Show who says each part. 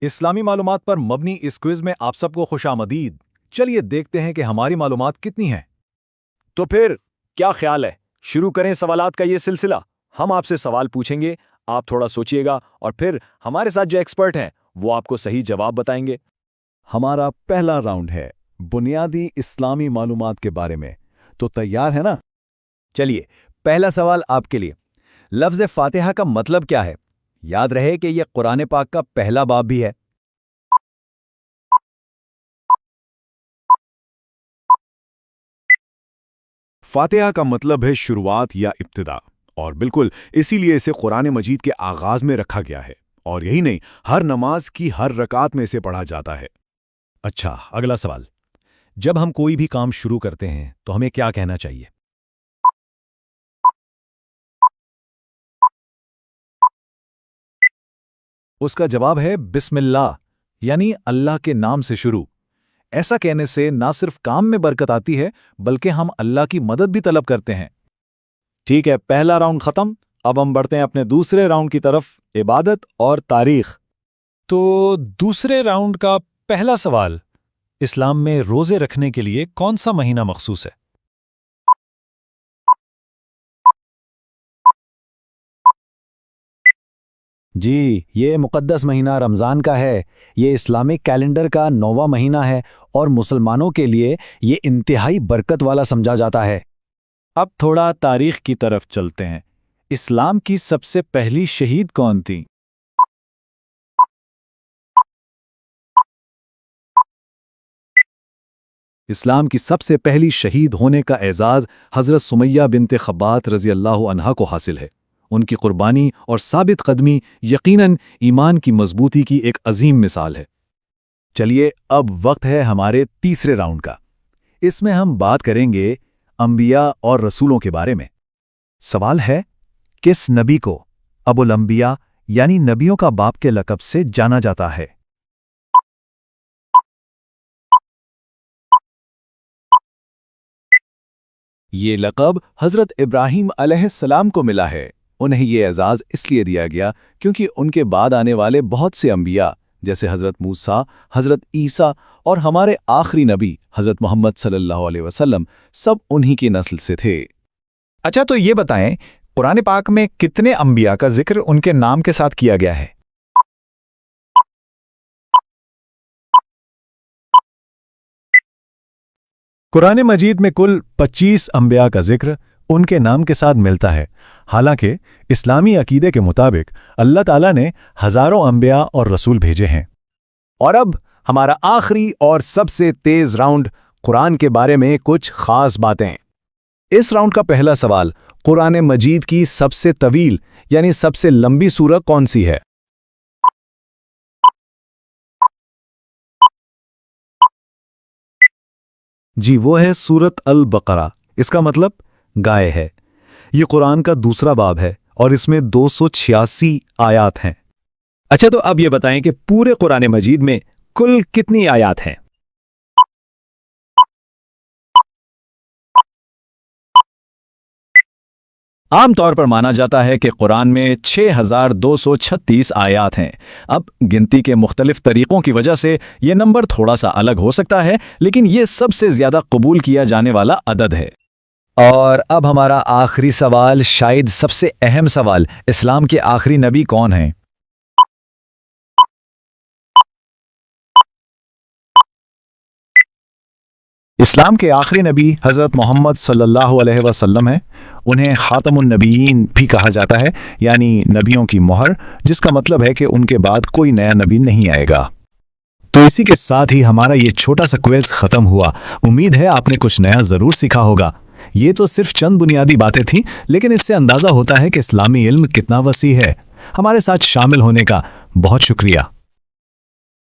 Speaker 1: اسلامی معلومات پر مبنی اس کوئز میں آپ سب کو خوش آمدید۔ چلیے دیکھتے ہیں کہ ہماری معلومات کتنی ہیں۔
Speaker 2: تو پھر کیا خیال ہے، شروع کریں سوالات کا یہ سلسلہ؟ ہم آپ سے سوال پوچھیں گے، آپ تھوڑا سوچئے گا اور پھر ہمارے ساتھ جو ایکسپرٹ ہیں وہ آپ کو صحیح جواب بتائیں گے۔
Speaker 3: ہمارا پہلا راؤنڈ ہے بنیادی اسلامی معلومات کے بارے میں، تو تیار ہے نا؟
Speaker 1: چلیے پہلا سوال آپ کے لیے، لفظ فاتحہ کا مطلب کیا ہے؟ یاد رہے کہ یہ قرآن پاک کا پہلا باب بھی ہے۔
Speaker 4: فاتحہ کا مطلب ہے شروعات یا ابتدا، اور بالکل اسی لیے اسے قرآن مجید کے آغاز میں رکھا گیا ہے، اور یہی نہیں، ہر نماز کی ہر رکعت میں اسے پڑھا جاتا ہے۔
Speaker 1: اچھا، اگلا سوال، جب ہم کوئی بھی کام شروع کرتے ہیں تو ہمیں کیا کہنا چاہیے؟ اس کا جواب ہے بسم اللہ، یعنی اللہ کے نام سے شروع۔ ایسا کہنے سے نہ صرف کام میں برکت آتی ہے بلکہ ہم اللہ کی مدد بھی طلب کرتے ہیں۔
Speaker 2: ٹھیک ہے، پہلا راؤنڈ ختم، اب ہم بڑھتے ہیں اپنے دوسرے راؤنڈ کی طرف، عبادت اور تاریخ۔
Speaker 5: تو دوسرے راؤنڈ کا پہلا سوال، اسلام میں روزے رکھنے کے لیے کون سا مہینہ مخصوص ہے؟
Speaker 6: جی، یہ مقدس مہینہ رمضان کا ہے۔ یہ اسلامک کیلنڈر کا 9واں مہینہ ہے اور مسلمانوں کے لیے یہ انتہائی برکت والا سمجھا جاتا ہے۔
Speaker 5: اب تھوڑا تاریخ کی طرف چلتے ہیں۔ اسلام کی سب سے پہلی شہید کون تھی؟
Speaker 1: اسلام کی سب سے پہلی شہید ہونے کا اعزاز حضرت سمیہ بنت خبات رضی اللہ عنہا کو حاصل ہے۔ ان کی قربانی اور ثابت قدمی یقیناً ایمان کی مضبوطی کی ایک عظیم مثال ہے۔ چلیے اب وقت ہے ہمارے تیسرے راؤنڈ کا۔ اس میں ہم بات کریں گے انبیاء اور رسولوں کے بارے میں۔ سوال ہے، کس نبی کو ابو الانبیاء یعنی نبیوں کا باپ کے لقب سے جانا جاتا ہے؟ یہ لقب حضرت ابراہیم علیہ السلام کو ملا ہے۔ انہیں یہ اعزاز اس لیے دیا گیا کیونکہ ان کے بعد آنے والے بہت سے انبیاء جیسے حضرت موسیٰ، حضرت عیسیٰ اور ہمارے آخری نبی حضرت محمد صلی اللہ علیہ وسلم سب انہی کی نسل سے تھے۔
Speaker 5: اچھا، تو یہ بتائیں، قرآن پاک میں کتنے انبیاء کا ذکر ان کے نام کے ساتھ کیا گیا ہے؟
Speaker 1: قرآن مجید میں کل 25 انبیاء کا ذکر ان کے نام کے ساتھ ملتا ہے۔ حالانکہ اسلامی عقیدے کے مطابق اللہ تعالیٰ نے ہزاروں انبیاء اور رسول بھیجے ہیں۔
Speaker 2: اور اب ہمارا آخری اور سب سے تیز راؤنڈ، قرآن کے بارے میں کچھ خاص باتیں۔
Speaker 1: اس راؤنڈ کا پہلا سوال، قرآن مجید کی سب سے طویل یعنی سب سے لمبی سورت کون سی ہے؟ جی، وہ ہے سورت البقرہ۔ اس کا مطلب گائے ہے۔ یہ قرآن کا دوسرا باب ہے اور اس میں 286 آیات ہیں۔
Speaker 5: اچھا، تو اب یہ بتائیں کہ پورے قرآن مجید میں کل کتنی آیات ہیں؟
Speaker 1: عام طور پر مانا جاتا ہے کہ قرآن میں 6236 آیات ہیں۔ اب گنتی کے مختلف طریقوں کی وجہ سے یہ نمبر تھوڑا سا الگ ہو سکتا ہے، لیکن یہ سب سے زیادہ قبول کیا جانے والا عدد ہے۔
Speaker 6: اور اب ہمارا آخری سوال، شاید سب سے اہم سوال، اسلام کے آخری نبی کون ہیں؟
Speaker 1: اسلام کے آخری نبی حضرت محمد صلی اللہ علیہ وسلم ہیں۔ انہیں خاتم النبیین بھی کہا جاتا ہے، یعنی نبیوں کی مہر، جس کا مطلب ہے کہ ان کے بعد کوئی نیا نبی نہیں آئے گا۔ تو اسی کے ساتھ ہی ہمارا یہ چھوٹا سا کوئز ختم ہوا۔ امید ہے آپ نے کچھ نیا ضرور سیکھا ہوگا۔ یہ تو صرف چند بنیادی باتیں تھیں، لیکن اس سے اندازہ ہوتا ہے کہ اسلامی علم کتنا وسیع ہے۔ ہمارے ساتھ شامل ہونے کا بہت شکریہ۔